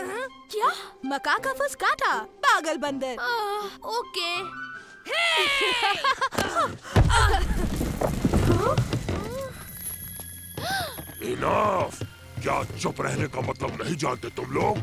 क्या? मका का फुस काटा, पागल बंदर। ओके। इनफ! क्या चुप रहने का मतलब नहीं जानते तुम लोग?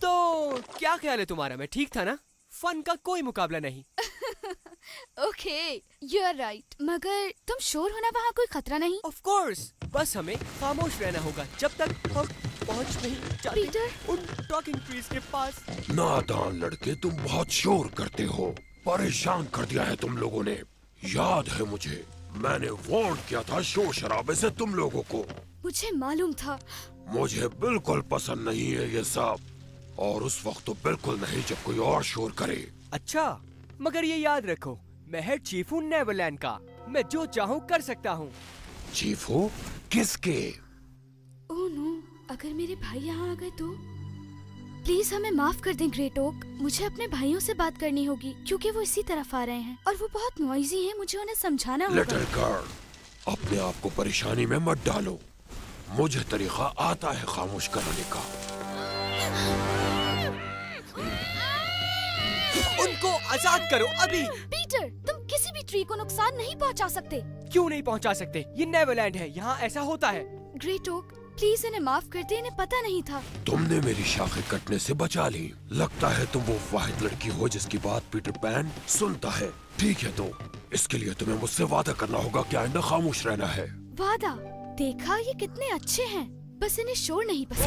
तो क्या ख्याल है तुम्हारा? मैं ठीक था ना? फन का कोई मुकाबला नहीं। Okay, you are right. मगर तुम श्योर हो ना वहाँ कोई खतरा नहीं? ऑफ कोर्स, बस हमें खामोश रहना होगा जब तक हम पहुंच नहीं जाते पीटर। उन टॉकिंग ट्रीज के पास। नादान लड़के, तुम बहुत शोर करते हो। परेशान कर दिया है तुम लोगों ने। याद है मुझे, मैंने वार्न किया था शोर शराबे से तुम लोगों को। मुझे मालूम था। मुझे बिल्कुल पसंद नहीं है ये सब, और उस वक्त तो बिल्कुल नहीं जब कोई और शोर करे। अच्छा, मगर ये याद रखो, मैं हेड चीफ हूँ नेवरलैंड का। मैं जो चाहूँ कर सकता हूँ। चीफ हो? किसके? ओह नो, अगर मेरे भाई यहाँ आ गए तो? प्लीज हमें माफ कर दें ग्रेट ओक। मुझे अपने भाइयों से बात करनी होगी क्योंकि वो इसी तरफ आ रहे हैं और वो बहुत नॉइजी हैं। मुझे उन्हें समझाना होगा। लिटिल गर्ल, अपने आप को परेशानी में मत डालो। मुझे तरीका आता है खामोश कराने का। उनको आजाद करो अभी। पीटर, तुम किसी भी ट्री को नुकसान नहीं पहुंचा सकते। क्यों नहीं पहुंचा सकते? ये नेवरलैंड है, यहाँ ऐसा होता है। ग्रेट ओक, प्लीज इन्हें माफ कर दे। इन्हें पता नहीं था। तुमने मेरी शाखें कटने से बचा ली। लगता है तुम वो वाहिद लड़की हो जिसकी बात पीटर पैन सुनता है। ठीक है, तो इसके लिए तुम्हें मुझसे वादा करना होगा कि आइंदा खामोश रहना है। वादा? देखा, ये कितने अच्छे हैं। बस इन्हें शोर नहीं पसंद।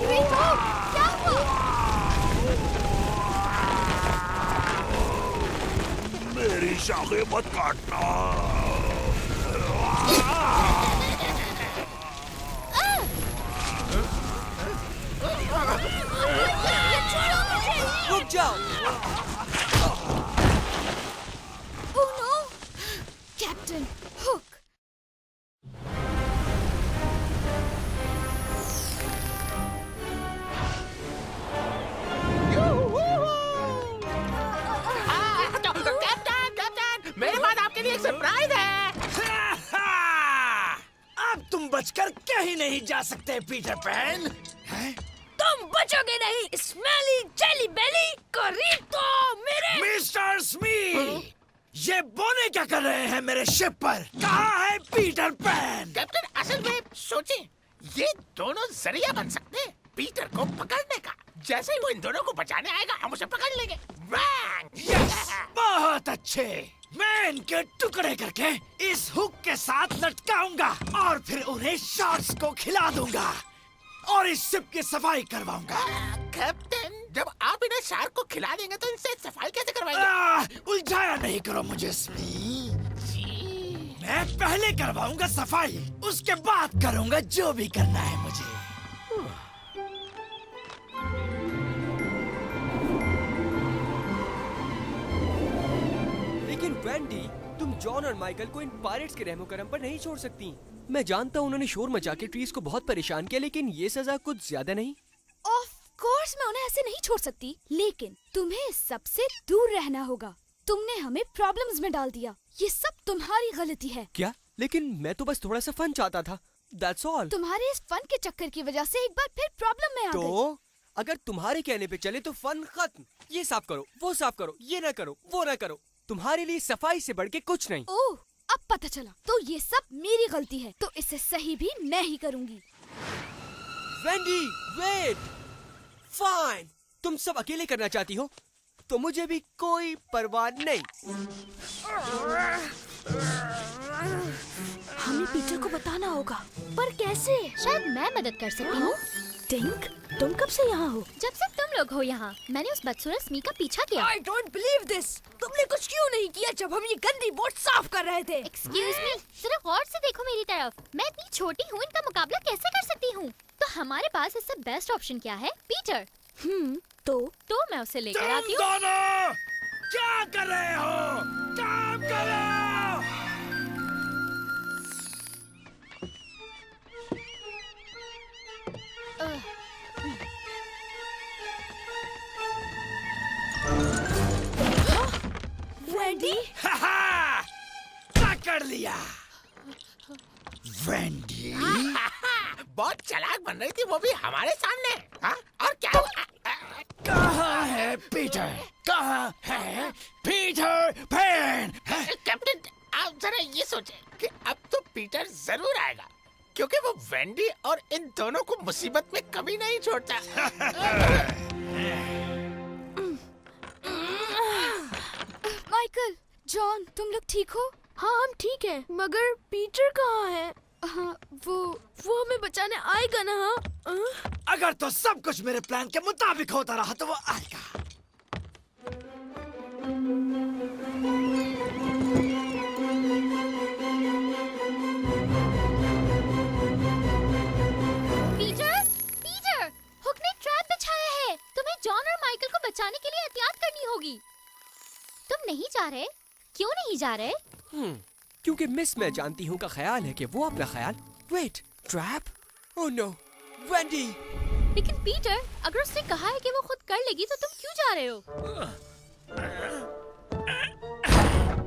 ग्रेट ओक, क्या हुआ? मेरी शाखें मत काटना। रुक जाओ। Oh no! Captain Hook. Captain, मेरे पास आपके लिए एक सरप्राइज है। अब तुम बचकर कहीं नहीं जा सकते पीटर पैन। तुम बचोगे नहीं, स्मेली जेली बेली कोरितो मेरे। मिस्टर स्मिथ, ये बोने क्या कर रहे हैं मेरे शिप पर? कहाँ है पीटर पैन? कैप्टन, असल में सोचे ये दोनों जरिया बन सकते हैं पीटर को पकड़ने का। जैसे ही वो इन दोनों को बचाने आएगा, हम उसे पकड़ लेंगे। यस, बहुत अच्छे। मैं इनके टुकड़े करके इस हुक के साथ लटकाऊंगा और फिर उन्हें शार्क्स को खिला दूंगा और इस शिप की सफाई करवाऊंगा। कैप्टन, जब आप इन्हें शार्क को खिला देंगे तो इनसे सफाई कैसे करवाएंगे? उलझाया नहीं करो मुझे स्मिथ। मैं पहले करवाऊंगा सफाई, उसके बाद करूंगा जो भी करना है मुझे। लेकिन वेंडी, तुम जॉन और माइकल को इन पायरेट्स के रहमो करम पर नहीं छोड़ सकती। मैं जानता हूँ उन्होंने शोर मचा के ट्रीज को बहुत परेशान किया, लेकिन ये सजा कुछ ज्यादा नहीं? ऑफ कोर्स मैं उन्हें ऐसे नहीं छोड़ सकती, लेकिन तुम्हें इस सब से दूर रहना होगा। तुमने हमें प्रॉब्लम्स में डाल दिया। ये सब तुम्हारी गलती है। क्या? लेकिन मैं तो बस थोड़ा सा फन चाहता था। That's all। तुम्हारे इस फन के चक्कर की वजह से एक बार फिर प्रॉब्लम में आ गई। तो अगर तुम्हारे कहने पे चले तो फन खत्म। ये साफ करो, वो साफ करो, ये ना करो, वो ना करो। तुम्हारे लिए सफाई से बढ़ के कुछ नहीं। ओह, अब पता चला। तो ये सब मेरी गलती है, तो इसे सही भी मैं ही करूंगी। Wendy, wait. फाइन, तुम सब अकेले करना चाहती हो तो मुझे भी कोई परवाह नहीं। हमें पीटर को बताना होगा, पर कैसे? शायद मैं मदद कर सकती हूँ। टिंक, तुम कब से यहाँ हो? जब से तुम लोग हो यहाँ, मैंने उस बदसूरत स्मी का पीछा किया। I don't believe this। तुमने कुछ क्यों नहीं किया जब हम ये गंदी बोट साफ कर रहे थे? एक्सक्यूज मी, जरा गौर से देखो मेरी तरफ। मैं इतनी छोटी हूँ, इनका मुकाबला कैसे कर सकती हूँ? तो हमारे पास इससे बेस्ट ऑप्शन क्या है? पीटर। तो मैं उसे लेकर आती हूँ। दोनों क्या कर रहे हो? काम करो! वेंडी। पकड़ लिया। वेंडी बहुत चालाक बन रही थी वो भी हमारे सामने। हाँ? और क्या हुआ? कहाँ है पीटर? कहाँ है पीटर पैन? कैप्टन, आप जरा ये सोचें कि अब तो पीटर जरूर आएगा, क्योंकि वो वेंडी और इन दोनों को मुसीबत में कभी नहीं छोड़ता। माइकल, जॉन, तुम लोग ठीक हो? हाँ हम ठीक हैं, मगर पीटर कहाँ है? हाँ, वो हमें बचाने आएगा ना? हाँ? अगर तो सब कुछ मेरे प्लान के मुताबिक होता रहा तो वो आएगा। पीटर, पीटर, हुक ने ट्रैप बिछाया है। तुम्हें जॉन और माइकल को बचाने के लिए एहतियात करनी होगी। तुम नहीं जा रहे? क्यों नहीं जा रहे? क्योंकि मिस मैं जानती हूँ का ख्याल है कि वो अपना ख्याल। Wait, trap? Oh no, Wendy. लेकिन पीटर, अगर उसने कहा है कि वो खुद कर लेगी तो तुम क्यों जा रहे हो?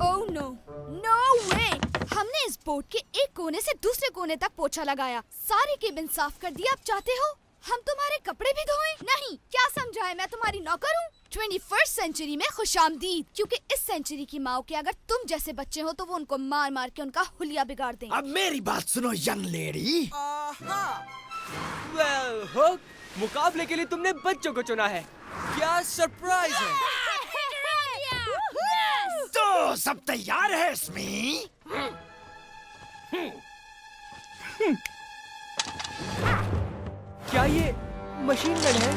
ओह नो, नो वे! हमने इस बोट के एक कोने से दूसरे कोने तक पोछा लगाया, सारे केबिन साफ कर दिया। अब चाहते हो हम तुम्हारे कपड़े भी धोएं? नहीं, क्या समझा है मैं तुम्हारी नौकर हूँ? 21st सेंचुरी में खुशामदीद, क्योंकि इस सेंचुरी की माँ के अगर तुम जैसे बच्चे हो तो वो उनको मार मार के उनका हुलिया बिगाड़ दें। अब मेरी बात सुनो यंग लेडी। वेल, हुक, मुकाबले के लिए तुमने बच्चों को चुना है। क्या सरप्राइज है! तो सब तैयार है इसमें? क्या ये मशीन गन है?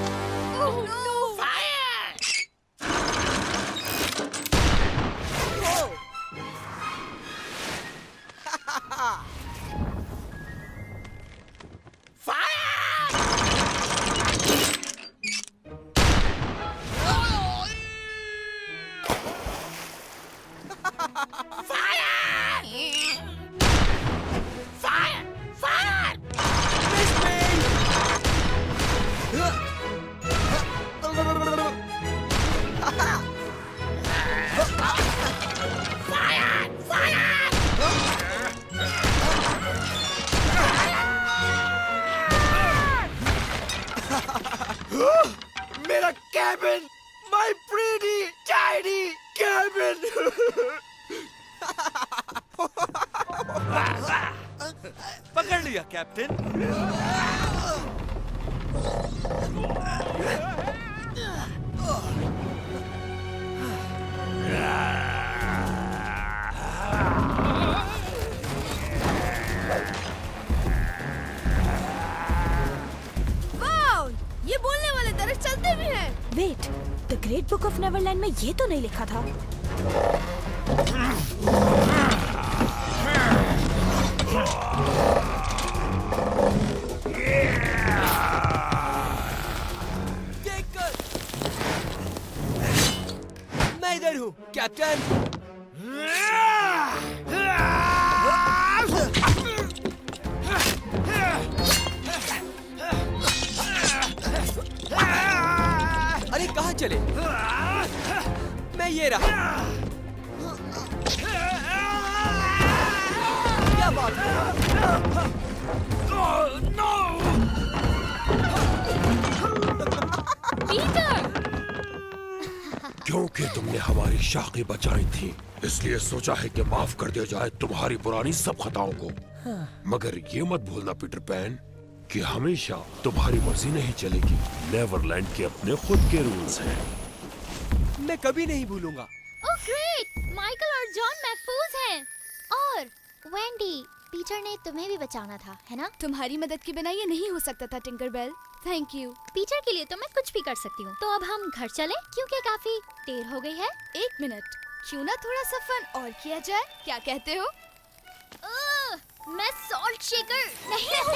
मेरा cabin, my pretty tidy cabin. पकड़ लिया कैप्टन। वाओ, ये बोलने वाले दरख्त चलते भी हैं। Wait, the great book of Neverland में ये तो नहीं लिखा था। देखकर मैं इधर हूँ, कैप्टन। अरे कहाँ चले? मैं ये रहा। क्या बात है? पीटर! क्योंकि तुमने हमारी शाखें बचाई थी, इसलिए सोचा है कि माफ कर दिया जाए तुम्हारी पुरानी सब खताओं को। मगर ये मत भूलना पीटर पैन कि हमेशा तुम्हारी मर्जी नहीं चलेगी। नेवरलैंड के अपने खुद के रूल्स हैं। मैं कभी नहीं भूलूंगा। Oh great! माइकल और जॉन महफूज हैं। और वेंडी, पीटर ने तुम्हें भी बचाना था, है ना? तुम्हारी मदद के बिना ये नहीं हो सकता था टिंकरबेल। Thank you. पीटर के लिए तो मैं कुछ भी कर सकती हूँ। तो अब हम घर चलें, क्योंकि काफी देर हो गई है। 1 मिनट, क्यों ना थोड़ा सा फन और किया जाए? क्या कहते हो? मैं सॉल्ट शेकर नहीं हूँ।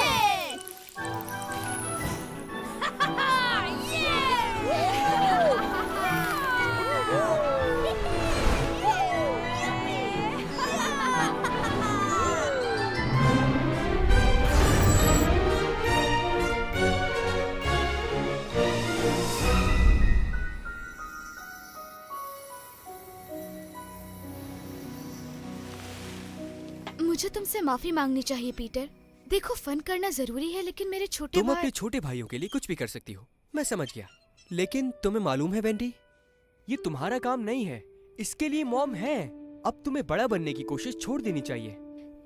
मुझे तुमसे माफी मांगनी चाहिए पीटर। देखो फन करना जरूरी है लेकिन मेरे छोटे तुम भाई। अपने छोटे भाइयों के लिए कुछ भी कर सकती हो, मैं समझ गया। लेकिन तुम्हें मालूम है वेंडी, ये तुम्हारा काम नहीं है, इसके लिए मॉम है। अब तुम्हें बड़ा बनने की कोशिश छोड़ देनी चाहिए।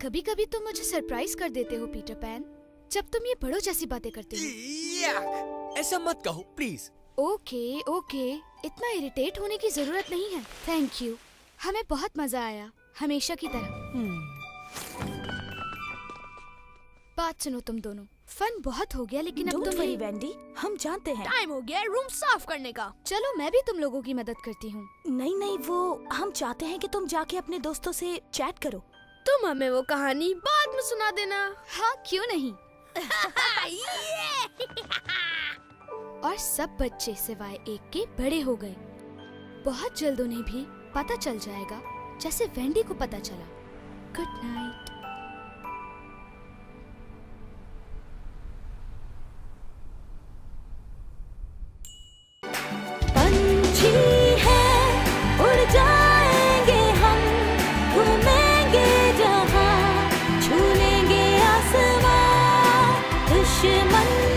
कभी कभी तुम मुझे सरप्राइज कर देते हो पीटर पैन, जब तुम ये बड़ों जैसी बातें करते हो। ऐसा मत कहो प्लीज। ओके ओके, इतना इरिटेट होने की जरूरत नहीं है। थैंक यू, हमें बहुत मजा आया, हमेशा की तरह। बात सुनो तुम दोनों, फन बहुत हो गया लेकिन अब Don't तुम worry, वेंडी, हम जानते हैं। टाइम हो गया रूम साफ करने का। चलो मैं भी तुम लोगों की मदद करती हूँ। नहीं नहीं, वो हम चाहते हैं कि तुम जाके अपने दोस्तों से चैट करो। तुम हमें वो कहानी बाद में सुना देना। हाँ क्यों नहीं। और सब बच्चे सिवाय एक के बड़े हो गए। बहुत जल्द उन्हें भी पता चल जाएगा जैसे वेंडी को पता चला। Good night. पंछी है, उड़ जाएंगे हम, घूमेंगे जहाँ, छू लेंगे आसमां, दुश्मन